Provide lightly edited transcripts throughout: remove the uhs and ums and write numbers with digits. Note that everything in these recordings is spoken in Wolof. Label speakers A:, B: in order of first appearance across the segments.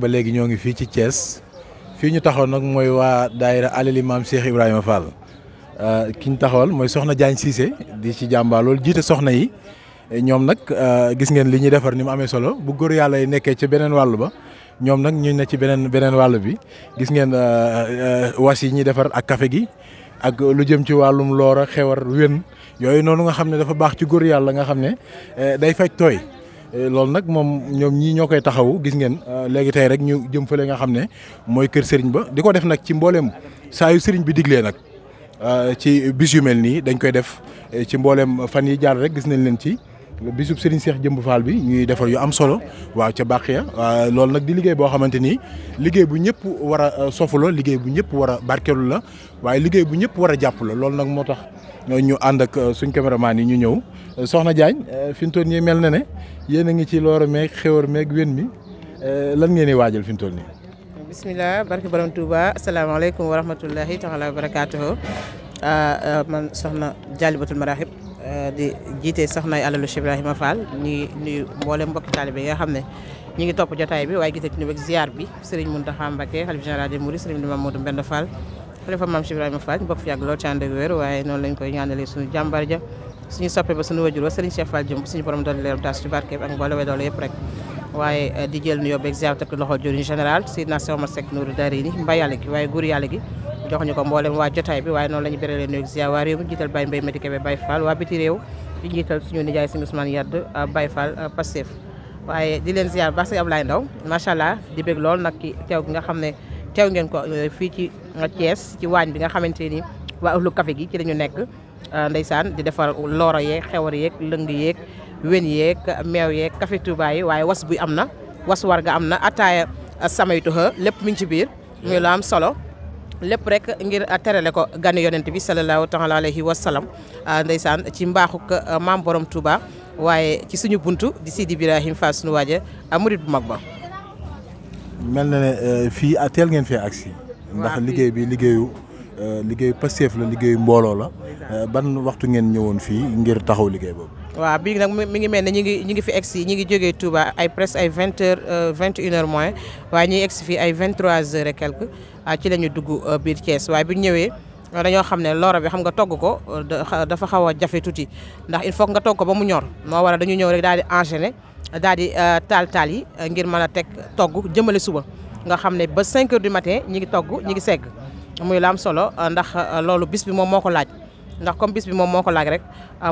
A: ba léegi ñoo ngi fii ci Thiès fii ñu taxaw nag mooy waa daayira alali maam Cheikh Ibrahima Fall ki ñu taxawal mooy soxna Diagne Cissé di ci jàmbaar loolu jiite soxna yi ñoom nag gis ngeen li ñuy defar ni mu amee solo bu góor yàlla yi nekkee ci beneen wàll ba ñoom nag ñu ne ci beneen wàll bi gis ngeen was yi ñuy defar ak café gi ak lu jëm ci wàllum loora xewar wén yooyu noonu nga xam ne dafa baax ci góor yàlla nga xam ne day faj tooy loolu nag moom ñoom ñii ñoo koy taxawu gis ngeen léegi tey rek ñu jëm fële nga xam ne mooy kër sëriñ ba di ko def nag ci mbooleem saa yu sëriñ bi diglee nag ci bis yu mel nii dañ koy def ci mbooleem fan yi jaar rek gis nañ leen ci bisub Serigne Cheikh Jëmb Fall bi ñuy defar yu am solo waaw ca Baxiya loolu nag di liggéey boo xamante ni liggéey bu ñëpp war a sofu la liggéey bu ñëpp war a barkeelu la waaye liggéey bu ñëpp war a jàpp la loolu nag moo tax ñu ànd ak suñ caméraman yi ñu ñëw soxna Diagne fi mu toll nii mel na ne yéen a ngi ci loora meeg xewar meeg wen mi lan ngeen di waajal fi mu toll nii.
B: bisimilah barke borom Touba asalaamaaleykum wa rahmatullahi taala wa barakaatuhu man soxna Jaalibatul Maraaxib di jiite soxna alalu Cheikh Ibrahima Fall ñu nuyu mboolem mbokki taalibe yi nga xam ne ñu ngi topp jotaay bi waaye gisee ci nuyu ziar bi Serigne Mountakha Mbacké xalifa général des Mourides Serigne Mamadou Mbenda Fall xalifa maam Cheikh Ibrahima Fall ñu bokk fi yàgg lool ci ànd ak wér waaye noonu lañ koy ñaanalee suñu jàmbaar ja suñu soppe ba suñu wajur wa Serigne Cheikh Fall jëm suñu borom doon leeru taas ci barke ak mboolem way doole yëpp rek waaye di jël nuyoo beeg ziar teg loxo jëriñ général Seydina Cheikh Omar Seck Nourou Darayni mbay yàlla gi waaye góor yàlla gi jox ñu ko mboolem waa jotaay bi waaye noonu la ñu béralee nuyu ziar waa réew mi jiital Baye Mbaye Médike be Baye Fall waa biti réew di jiital suñu nijaay si Ousmane Yadd Baye Fall Pastef waaye di leen ziar baax si Ablaye Ndaw macha allah di bég lool nag ki teew gi nga xam ne teew ngeen ko fii ci Thiès ci waañ bi nga xamante ni waa ëllu café gi ci la ñu nekk ndeysaan di defar looro yeeg xewar yeeg lëng yeeg wen yeeg meew yeeg café Touba yi waaye was bu am na was warga am na ataaya samaytu lépp mi ngi ci biir muy lu am solo lépp rek ngir terale ko gane yonent bi sallallahu taala alayhi wa sallam ndeysaan ci mbaaxuk maam borom Touba waaye ci suñu buntu di Sidi Ibrahima Fall suñu waaja murid bu mag ba.
A: mel na ne fii teel ngeen fee agsi ndax liggéey bi liggéeyu Pastef la liggéeyu mbooloo la ban waxtu ngeen ñëwoon fii ngir taxaw liggéey boobu.
B: waaw bii nag mi ngi mel ne ñi ngi fi egsi ñi ngi jógee Touba ay presque ay 20h 21h moins waaye ñuy egsi fii ay 23h et quelque ci la ñu dugg biir Thiès waaye bi ñu ñëwee dañoo xam ne loora bi xam nga togg ko dafa xaw a jafe tuuti ndax il faut nga togg ko ba mu ñor moo waral dañu ñëw rek daal di enchaîner daal di taal yi ngir mën a teg togg jëmale suba nga xam ne ba 5h du matin ñi ngi togg ñi ngi segg muy la am solo ndax loolu bis bi moom moo ko laaj. ndax comme bis bi moom moo ko laaj rek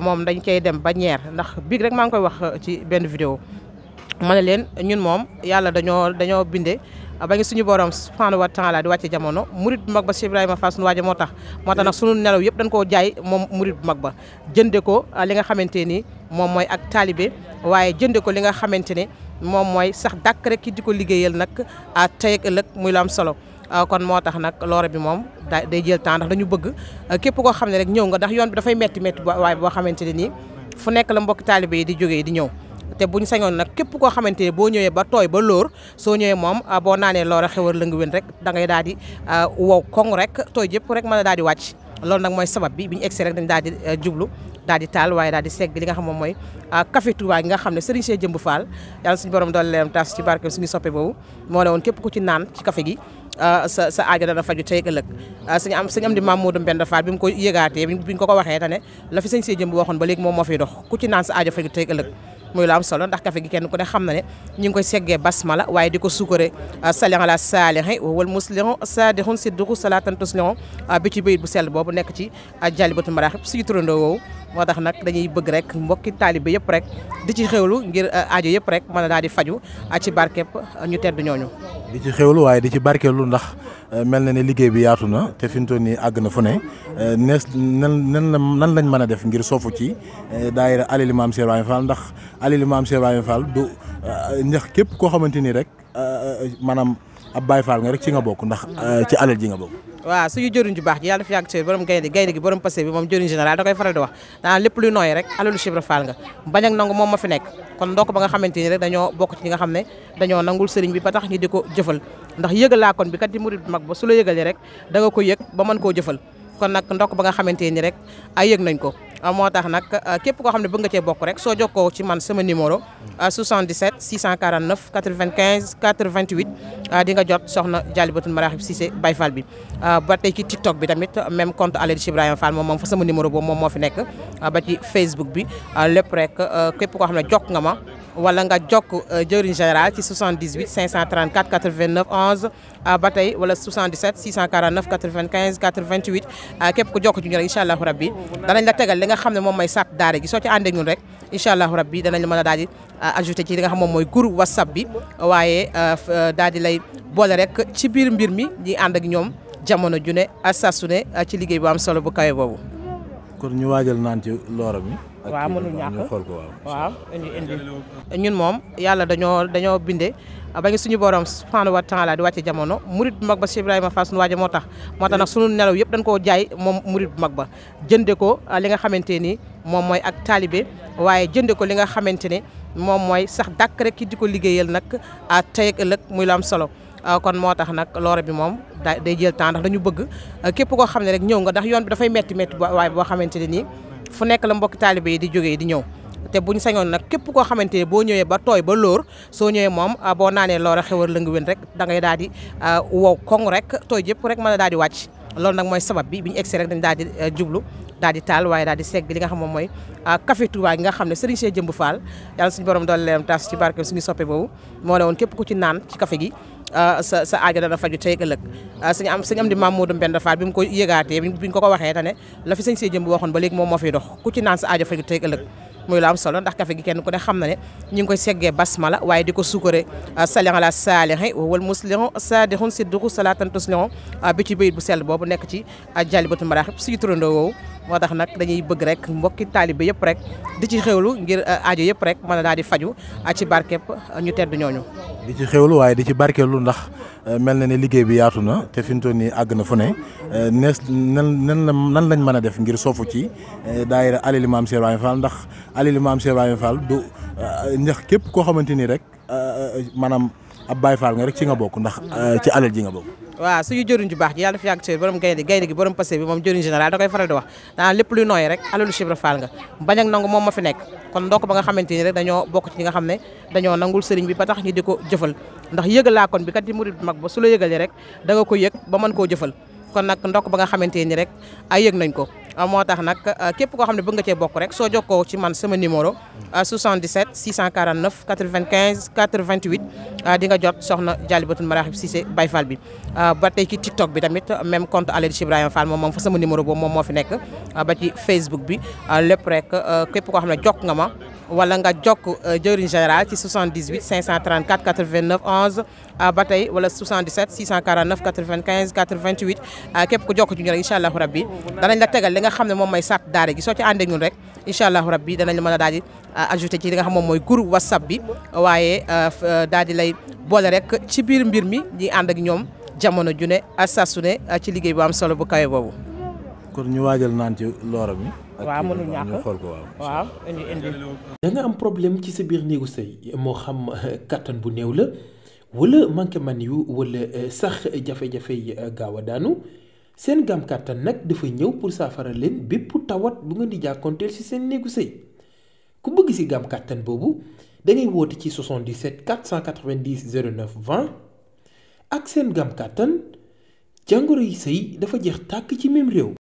B: moom dañ koy dem ba ñeer ndax biig rek maa ngi koy wax ci benn vidéo ma ne leen ñun moom yàlla dañoo binde ba ngi suñu borom subhanahu wa taala di wàcce jamono murid bu mag ba Cheikh Ibrahima Fall suñu waaja moo tax nag suñu nelaw yëpp dañ koo jaay moom murid bu mag ba jënde ko li nga xamante ni moom mooy ak taalibe waaye jënde ko li nga xamante ne moom mooy sax dàkk rek ki di ko liggéeyal nag tey ak ëllëg muy la am solo kon moo tax nag loora bi moom day jël temps ndax dañu bëgg képp koo xam ne rek ñëw nga ndax yoon bi dafay metti waaye boo xamante ne nii fu nekk la mbokki taalibe yi di jógee di ñëw te buñ sañoon nag képp koo xamante ne boo ñëwee ba tooy ba lóor soo ñëwee moom boo naanee loora xewar lëngu wén rek da ngay daal di wow koŋ rek tooy yëpp rek mën a daal di wàcc loolu nag mooy sabab bi ñu egsi rek dañ daal di jublu daal di taal waaye daal di segg li nga xam moom mooy café Touba gi nga xam ne Serigne Cheikh Jëmb Fall yàlla suñu borom doole leeram tas ci barke suñu soppe boobu moo ne woon képp ku ci naan ci café gi sa aajo dana faju tey ëllëg suñu am di Mamadou Mbenda Fall bi mu ko yëgaatee bi ñu ko waxee te ne la fi sëñ Cheikh Jëmb waxoon ba léegi moom moo fiy dox ku ci naan sa aajo faju tey ëllëg muy la am solo ndax café gi kenn ku ne xam na ne ñu ngi koy seggee basmala waaye di ko suukare sali ala saalihi wal muslihu sadixun sidduxu salatan tuslihu bi ci bayit bu sell boobu nekk ci Jaalibatul Maraaxib suñu turandoo woowu moo tax nag dañuy bëgg rek mbokki taalibe yëpp rek di ci xewlu ngir aajo yëpp rek mën a daal di faju ci barkeb ñu tedd ñooñu
A: di ci xewlu waaye di ci barkeelu ndax mel na ne liggéey bi yaatu na te fi mu toll nii àgg na fu ne nan lañ mën a def ngir soofu ci daayira alali maam Cheikh Ibrahima Fall ndax alali maam Cheikh Ibrahima Fall du ndax képp koo xamante ni rek maanaam ab Baye Fall nga rek ci nga bokk ndax ci alal ji nga bokk.
B: waaw suñu jëriñ ju baax ji yàlla fi yàgg ci borom gaynde gi borom passé bi moom jëriñ général da koy faral di wax daanaka lépp luy nooy rek alalu Cheikh Ibrahima Fall nga bañ ak nangu moom ma fi nekk kon ndokk ba nga xamante ni rek dañoo bokk ci ñi nga xam ne dañoo nangul sëriñ bi ba tax ñi di ko jëfal ndax yëgal laa kon bi kat di murid mag ba su la yëgalee rek da nga ko yëg ba mën koo jëfal kon nag ndokk ba nga xamante ni rek ay yëg nañ ko moo tax nag képp koo xam ne bëgg nga cee bokk rek soo jokkoo ci man sama numéro 77 649 95 88 di nga jot soxna Dialibatoul Marakhib Cissé Baye Fall bi ba tey ci TikTok bi tamit même compte Alaaji Cheikh Ibrahima Fall moom fa sama numéro boobu moom moo fi nekk ba ci Facebook bi lépp rek képp koo xam ne jokk nga ma wala nga jokk jëwriñ général ci 78 534 89 11 ba tey wala 77 649 95 88 képp ku jokk ci ñu rek incha allahu rabbi danañ la tegal li nga xam ne moom mooy sat daara gi soo ci ànd ak ñun rek incha allahu rabbi danañ la mën a daal di ajouté ci li nga xam moom mooy groupe WhatsApp bi waaye daal di lay boole rek ci biir mbir mi ñi ànd ak ñoom jamono ju ne saa su ne ci liggéey bu am solo bu kawe boobu.
A: kon ñu waajal naan ci loora mi.
B: waaw mënul ñàkk
A: xool ko
B: waaw indi ñun moom yàlla dañoo binde ba ngi suñu borom subhanahu wa taala di wàcce jamono murid bu mag ba Cheikh Ibrahima Fall suñu waaje moo tax nag suñu nelaw yëpp dañ koo jaay moom murid bu mag ba jënde ko li nga xamante ni moom mooy ak taalibe waaye jënde ko li nga xamante ne moom mooy sax dàkk rek ki di ko liggéeyal nag tey ak ëllëg muy lu am solo kon moo tax nag loora bi moom day jël temps ndax dañu bëgg képp koo xam ne rek ñëw nga ndax yoon bi dafay metti waaye boo xamante ne nii fu nekk la mbokki taalibe yi di jógee di ñëw te buñ sañoon nag képp koo xamante ne boo ñëwee ba tooy ba lóor soo ñëwee moom boo naanee loora xewar la nga wén rek da ngay daal di wow koŋ rek tooy jëpp rek mën a daal di wàcc loolu nag mooy sabab bi ñu egsi rek dañ daal di jublu daal di taal waaye daal di segg li nga xam moom mooy café Touba gi nga xam ne Serigne Cheikh Jëmb Fall yàlla suñu borom doole leen tas ci barke suñu soppe boobu moo ne woon képp ku ci naan ci café gi sa aajo dana faju tey ëllëg suñu am di Mamadou Mbenda Fall bi mu ko yëgaatee bi ñu ko waxee te ne la fi sëñ Cheikh Jëmb waxoon ba léegi moom moo fiy dox ku ci naan sa aajo faju tey ëllëg muy la am solo ndax café gi kenn ku ne xam na ne ñu ngi koy seggee basmala waaye di ko suukare salihan ala salihin wal muslihu sadihun sidduqu salatan tuslihu bi ci bayit bu sell boobu nekk ci Dialibatoul Marakhib suñu turandoo woowu moo tax nag dañuy bëgg rek mbokki taalibe yëpp rek di ci xewlu ngir aajo yëpp rek mën a daal di faju ci barkeb ñu tedd ñooñu
A: di ci xewlu waaye di ci barkeelu ndax mel na ne liggéey bi yaatu na te fi mu toll nii àgg na fu ne nan lañ mën a def ngir soofu ci daayira Alali Maam Cheikh Ibrahima Fall ndax Alali Maam Cheikh Ibrahima Fall du ndax képp koo xamante ni rek maanaam ab Baye Fall nga rek ci nga bokk ndax ci alal ji nga bokk.
B: waaw suñu jëriñ ju baax ji yàlla fi yàgg ci borom gaynde gi borom passé bi moom jëriñ général da koy faral di wax daanaka lépp luy nooy rek alalu Cheikh Ibra Fall nga bañ ak nangu moom ma fi nekk kon ndokk ba nga xamante ni rek dañoo bokk ci ñi nga xam ne dañoo nangul sëriñ bi ba tax ñi di ko jëfal ndax yëgalaa kon bi kat di murid bu mag ba su la yëgalee rek da nga ko yëg ba mën koo jëfal kon nag ndokk ba nga xamante ni rek ay yëg nañ ko moo tax nag képp koo xam ne bëgg nga cee bokk rek soo jokkoo ci man sama numéro 77 649 95 88 di nga jot soxna Dialibatoul Marakhib Cissé Baye Fall bi ba tey ci TikTok bi tamit même compte Alaaji Cheikh Ibrahima Fall moom fa sama numéro boobu moom moo fi nekk ba ci Facebook bi lépp rek képp koo xam ne jokk nga ma wala nga jokk jëwriñ général ci 78 534 89 11 ba tey wala 77 649 95 88 képp ku jokk ci ñu rek incha allahu rabbi danañ la tegal li nga xam ne moom mooy sat daara gi soo ci ànd ak ñun rek incha allahu rabbi danañ la mën a daal di ajouté ci li nga xam moom mooy groupe WhatsApp bi waaye daal di lay boole rek ci biir mbir mi ñi ànd ak ñoom jamono ju ne saa su ne ci liggéey bu am solo bu kawe boobu.
A: kon ñu waajal naan ci loora mi.
B: waaw mënul ñàkk
A: xool ko
B: waaw indi
C: da nga am problème ci sa biir néegu sëy moo xam kattan bu néew la wala manqué man yu wala sax jafe-jafe yi gaaw a daanu seen gam kattan nag dafa ñëw pour saafara leen bépp tawat bu ngeen di jàkkoonteel ci seen néegu sëy ku bëgg ci gam kattan boobu da ngay woote ci 77 490 09 20 ak seen gam kattan jàngoro yi sëy dafa jeex tàkk ci même réew.